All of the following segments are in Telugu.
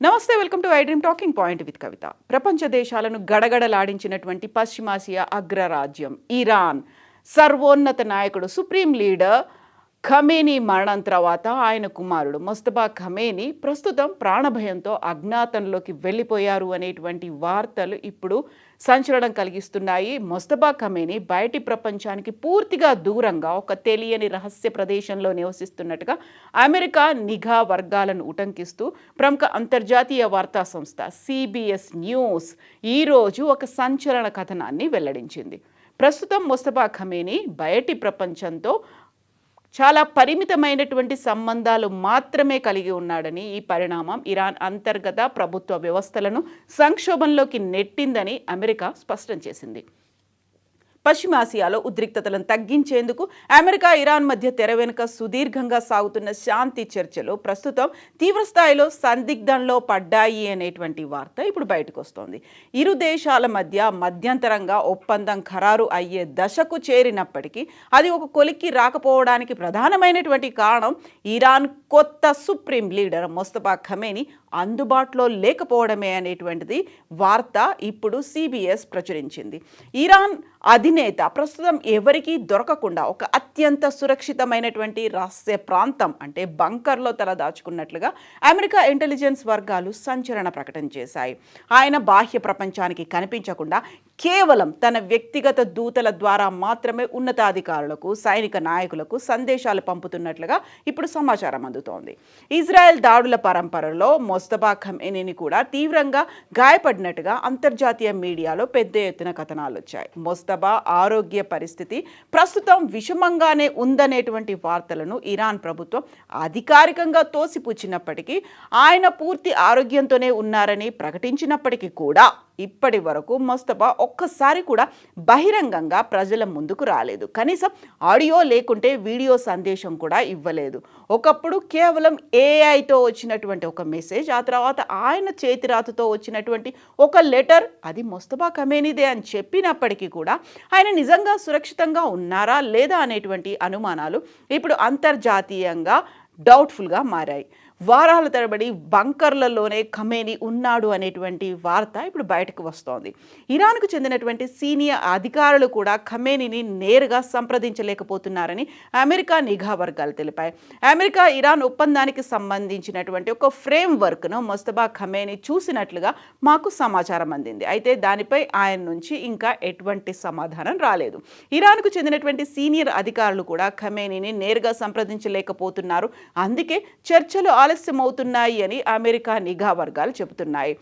నమస్తే, welcome to I dream talking point with Kavitha. ప్రపంచ దేశాలను గడగడలాడించినటువంటి పశ్చిమాసియా అగ్రరాజ్యం ఇరాన్ సర్వోన్నత నాయకుడు సుప్రీం లీడర్ ఖమేనీ మరణం తర్వాత ఆయన కుమారుడు మొస్తబా ఖమేనీ ప్రస్తుతం ప్రాణభయంతో అజ్ఞాతంలోకి వెళ్ళిపోయారు అనేటువంటి వార్తలు ఇప్పుడు సంచలనం కలిగిస్తున్నాయి. మొస్తబా ఖమేనీ బయటి ప్రపంచానికి పూర్తిగా దూరంగా ఒక తెలియని రహస్య ప్రదేశంలో నివసిస్తున్నట్టుగా అమెరికా నిఘా వర్గాలను ఉటంకిస్తూ ప్రముఖ అంతర్జాతీయ వార్తా సంస్థ సిబిఎస్ న్యూస్ ఈరోజు ఒక సంచలన కథనాన్ని వెల్లడించింది. ప్రస్తుతం మొస్తబా ఖమేనీ బయటి ప్రపంచంతో చాలా పరిమితమైనటువంటి సంబంధాలు మాత్రమే కలిగి ఉన్నాడని, ఈ పరిణామం ఇరాన్ అంతర్గత ప్రభుత్వ వ్యవస్థలను సంక్షోభంలోకి నెట్టిందని అమెరికా స్పష్టం చేసింది. పశ్చిమాసియాలో ఉద్రిక్తతలను తగ్గించేందుకు అమెరికా ఇరాన్ మధ్య తెర వెనుక సుదీర్ఘంగా సాగుతున్న శాంతి చర్చలు ప్రస్తుతం తీవ్రస్థాయిలో సందిగ్ధంలో పడ్డాయి అనేటువంటి వార్త ఇప్పుడు బయటకు వస్తోంది. ఇరు దేశాల మధ్య మధ్యంతరంగా ఒప్పందం ఖరారు అయ్యే దశకు చేరినప్పటికీ అది ఒక కొలిక్కి రాకపోవడానికి ప్రధానమైనటువంటి కారణం ఇరాన్ కొత్త సుప్రీం లీడర్ మొస్తబా ఖమేనీ అందుబాటులో లేకపోవడమే అనేటువంటిది వార్త ఇప్పుడు సిబిఎస్ ప్రచురించింది. ఇరాన్ అధినేత ప్రస్తుతం ఎవరికీ దొరకకుండా ఒక అత్యంత సురక్షితమైనటువంటి రహస్య ప్రాంతం అంటే బంకర్లో తలదాచుకున్నట్లుగా అమెరికా ఇంటెలిజెన్స్ వర్గాలు సంచలన ప్రకటన చేశాయి. ఆయన బాహ్య ప్రపంచానికి కనిపించకుండా కేవలం తన వ్యక్తిగత దూతల ద్వారా మాత్రమే ఉన్నతాధికారులకు, సైనిక నాయకులకు సందేశాలు పంపుతున్నట్లుగా ఇప్పుడు సమాచారం అందుతోంది. ఇజ్రాయెల్ దాడుల పరంపరలో మొస్తబా ఖమేనీని కూడా తీవ్రంగా గాయపడినట్టుగా అంతర్జాతీయ మీడియాలో పెద్ద ఎత్తున కథనాలు వచ్చాయి. మొస్తబా ఆరోగ్య పరిస్థితి ప్రస్తుతం విషమంగానే ఉందనేటువంటి వార్తలను ఇరాన్ ప్రభుత్వం అధికారికంగా తోసిపుచ్చినప్పటికీ, ఆయన పూర్తి ఆరోగ్యంతోనే ఉన్నారని ప్రకటించినప్పటికీ కూడా ఇప్పటి వరకు మొస్తబా ఒక్కసారి కూడా బహిరంగంగా ప్రజల ముందుకు రాలేదు. కనీసం ఆడియో లేకుంటే వీడియో సందేశం కూడా ఇవ్వలేదు. ఒకప్పుడు కేవలం ఏఐతో వచ్చినటువంటి ఒక మెసేజ్, ఆ తర్వాత ఆయన చేతిరాతతో వచ్చినటువంటి ఒక లెటర్, అది మొస్తబా ఖమేనీదే అని చెప్పినప్పటికీ కూడా ఆయన నిజంగా సురక్షితంగా ఉన్నారా లేదా అనేటువంటి అనుమానాలు ఇప్పుడు అంతర్జాతీయంగా డౌట్ఫుల్గా మారాయి. వారాల తరబడి బంకర్లలోనే ఖమేనీ ఉన్నాడు అనేటువంటి వార్త ఇప్పుడు బయటకు వస్తోంది. ఇరాన్కు చెందినటువంటి సీనియర్ అధికారులు కూడా ఖమేనీని నేరుగా సంప్రదించలేకపోతున్నారని అమెరికా నిఘా వర్గాలు తెలిపాయి. అమెరికా ఇరాన్ ఒప్పందానికి సంబంధించినటువంటి ఒక ఫ్రేమ్ వర్క్ను మొస్తబా ఖమేనీ చూసినట్లుగా మాకు సమాచారం అందింది. అయితే దానిపై ఆయన నుంచి ఇంకా ఎటువంటి సమాధానం రాలేదు. ఇరాన్కు చెందినటువంటి సీనియర్ అధికారులు కూడా ఖమేనీని నేరుగా సంప్రదించలేకపోతున్నారు. అందుకే చర్చలు ఆలస్యమవుతున్నాయి అని అమెరికా నిఘా వర్గాలు చెబుతున్నాయి.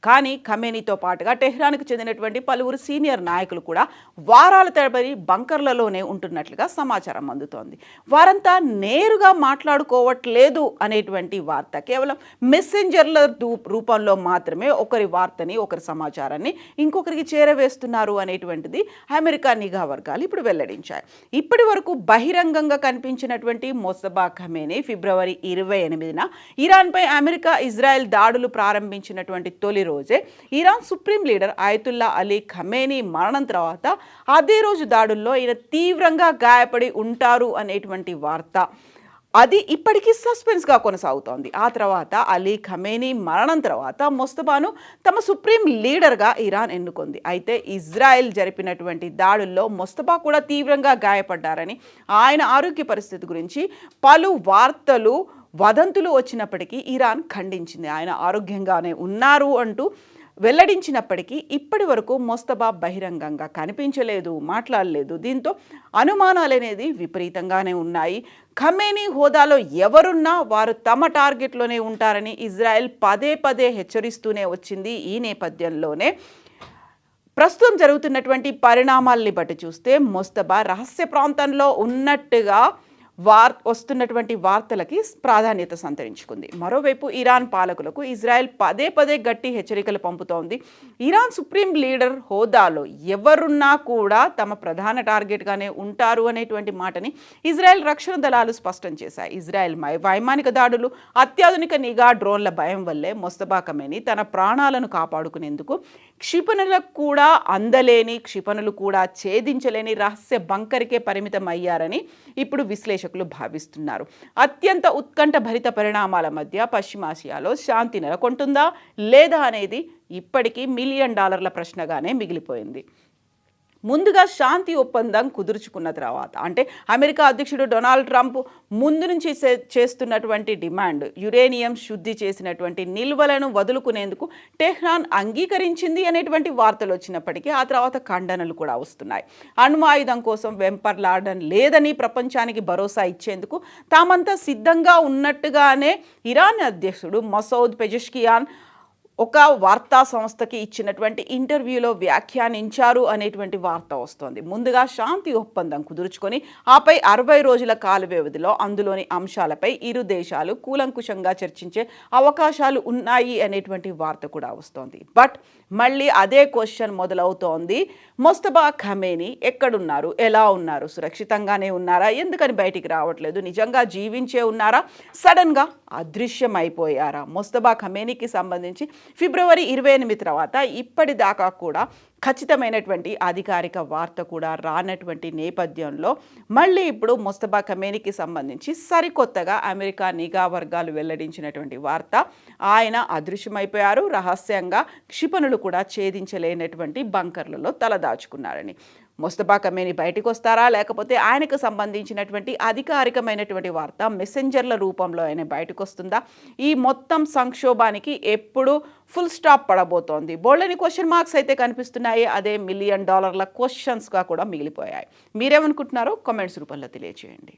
కానీ ఖమేనీతో పాటుగా టెహ్రాన్కు చెందినటువంటి పలువురు సీనియర్ నాయకులు కూడా వారాల తరబడి బంకర్లలోనే ఉంటున్నట్లుగా సమాచారం అందుతోంది. వారంతా నేరుగా మాట్లాడుకోవట్లేదు అనేటువంటి వార్త, కేవలం మెసెంజర్ల రూపంలో మాత్రమే ఒకరి వార్తని, ఒకరి సమాచారాన్ని ఇంకొకరికి చేరవేస్తున్నారు అనేటువంటిది అమెరికా నిఘా వర్గాలు ఇప్పుడు వెల్లడించాయి. ఇప్పటి వరకు బహిరంగంగా కనిపించినటువంటి మొస్తబా ఖమేనీ ఫిబ్రవరి 28న ఇరాన్పై అమెరికా, ఇజ్రాయెల్ దాడులు ప్రారంభించినటువంటి తొలి రోజే Iran supreme leader Ayatollah Ali Khamenei మరణం తర్వాత అదే రోజు దాడుల్లో ఈయన తీవ్రంగా గాయపడి ఉంటారు అనేటువంటి వార్త, అది ఇప్పటికీ సస్పెన్స్గా కొనసాగుతోంది. ఆ తర్వాత అలీ ఖమేనీ మరణం తర్వాత మొస్తబాను తమ సుప్రీం లీడర్గా ఇరాన్ ఎన్నుకుంది. అయితే ఇజ్రాయెల్ జరిపినటువంటి దాడుల్లో మొస్తబా కూడా తీవ్రంగా గాయపడ్డారని, ఆయన ఆరోగ్య పరిస్థితి గురించి పలు వార్తలు, వదంతులు వచ్చినప్పటికీ ఇరాన్ ఖండించింది. ఆయన ఆరోగ్యంగానే ఉన్నారు అంటూ వెల్లడించినప్పటికీ ఇప్పటి వరకు మొస్తబా బహిరంగంగా కనిపించలేదు, మాట్లాడలేదు. దీంతో అనుమానాలు అనేది విపరీతంగానే ఉన్నాయి. ఖమేనీ హోదాలో ఎవరున్నా వారు తమ టార్గెట్లోనే ఉంటారని ఇజ్రాయెల్ పదే పదే హెచ్చరిస్తూనే వచ్చింది. ఈ నేపథ్యంలోనే ప్రస్తుతం జరుగుతున్నటువంటి పరిణామాల్ని బట్టి చూస్తే మొస్తబా రహస్య ప్రాంతంలో ఉన్నట్టుగా వస్తున్నటువంటి వార్తలకి ప్రాధాన్యత సంతరించుకుంది. మరోవైపు ఇరాన్ పాలకులకు ఇజ్రాయెల్ పదే పదే గట్టి హెచ్చరికలు పంపుతోంది. ఇరాన్ సుప్రీం లీడర్ హోదాలో ఎవరున్నా కూడా తమ ప్రధాన టార్గెట్గానే ఉంటారు అనేటువంటి మాటని ఇజ్రాయెల్ రక్షణ దళాలు స్పష్టం చేశాయి. ఇజ్రాయెల్ వైమానిక దాడులు, అత్యాధునిక నిఘా డ్రోన్ల భయం వల్లే మొస్తబా ఖమేనీ తన ప్రాణాలను కాపాడుకునేందుకు క్షిపణులకు కూడా అందలేని, క్షిపణులు కూడా ఛేదించలేని రహస్య బంకరికే పరిమితం అయ్యారని ఇప్పుడు విశ్లేషకులు విశ్లేషకులు భావిస్తున్నారు. అత్యంత ఉత్కంఠ భరిత పరిణామాల మధ్య పశ్చిమాసియాలో శాంతి నెలకొంటుందా లేదా అనేది ఇప్పటికీ $1 మిలియన్ ప్రశ్నగానే మిగిలిపోయింది. ముందుగా శాంతి ఒప్పందం కుదుర్చుకున్న తర్వాత, అంటే అమెరికా అధ్యక్షుడు డొనాల్డ్ ట్రంప్ ముందు నుంచి చేస్తున్నటువంటి డిమాండ్, యురేనియం శుద్ధి చేసినటువంటి నిల్వలను వదులుకునేందుకు టెహ్రాన్ అంగీకరించింది అనేటువంటి వార్తలు వచ్చినప్పటికీ ఆ తర్వాత ఖండనలు కూడా వస్తున్నాయి. అణ్వాయుధం కోసం వెంపర్లాడడం లేదని ప్రపంచానికి భరోసా ఇచ్చేందుకు తామంతా సిద్ధంగా ఉన్నట్టుగానే ఇరాన్ అధ్యక్షుడు మసౌద్ పెజెష్కియాన్ ఒక వార్తా సంస్థకి ఇచ్చినటువంటి ఇంటర్వ్యూలో వ్యాఖ్యానించారు అనేటువంటి వార్త వస్తోంది. ముందుగా శాంతి ఒప్పందం కుదుర్చుకొని ఆపై 60 రోజుల కాల వ్యవధిలో అందులోని అంశాలపై ఇరు దేశాలు కూలంకుషంగా చర్చించే అవకాశాలు ఉన్నాయి అనేటువంటి వార్త కూడా వస్తోంది. బట్ మళ్ళీ అదే క్వశ్చన్ మొదలవుతోంది. మొస్తబా ఖమేనీ ఎక్కడున్నారు, ఎలా ఉన్నారు, సురక్షితంగానే ఉన్నారా, ఎందుకని బయటికి రావట్లేదు, నిజంగా జీవించే ఉన్నారా, సడన్గా అదృశ్యమైపోయారా? మొస్తబా ఖమేనీకి సంబంధించి ఫిబ్రవరి 28 తర్వాత ఇప్పటిదాకా కూడా ఖచ్చితమైనటువంటి అధికారిక వార్త కూడా రానటువంటి నేపథ్యంలో మళ్ళీ ఇప్పుడు మొస్తబా ఖమేనీకి సంబంధించి సరికొత్తగా అమెరికా నిఘా వర్గాలు వెల్లడించినటువంటి వార్త, ఆయన అదృశ్యమైపోయారు, రహస్యంగా క్షిపణులు కూడా ఛేదించలేనటువంటి బంకర్లలో తలదాచుకున్నారని. మొస్తబా ఖమేనీ బయటకు వస్తారా, లేకపోతే ఆయనకు సంబంధించినటువంటి అధికారికమైనటువంటి వార్త మెసెంజర్ల రూపంలో ఆయన బయటకు వస్తుందా? ఈ మొత్తం సంక్షోభానికి ఎప్పుడు ఫుల్ స్టాప్ పడబోతోంది? బోల్డని క్వశ్చన్ మార్క్స్ అయితే కనిపిస్తున్నాయి. అదే $1 మిలియన్ క్వశ్చన్స్గా కూడా మిగిలిపోయాయి. మీరేమనుకుంటున్నారో కామెంట్స్ రూపంలో తెలియజేయండి.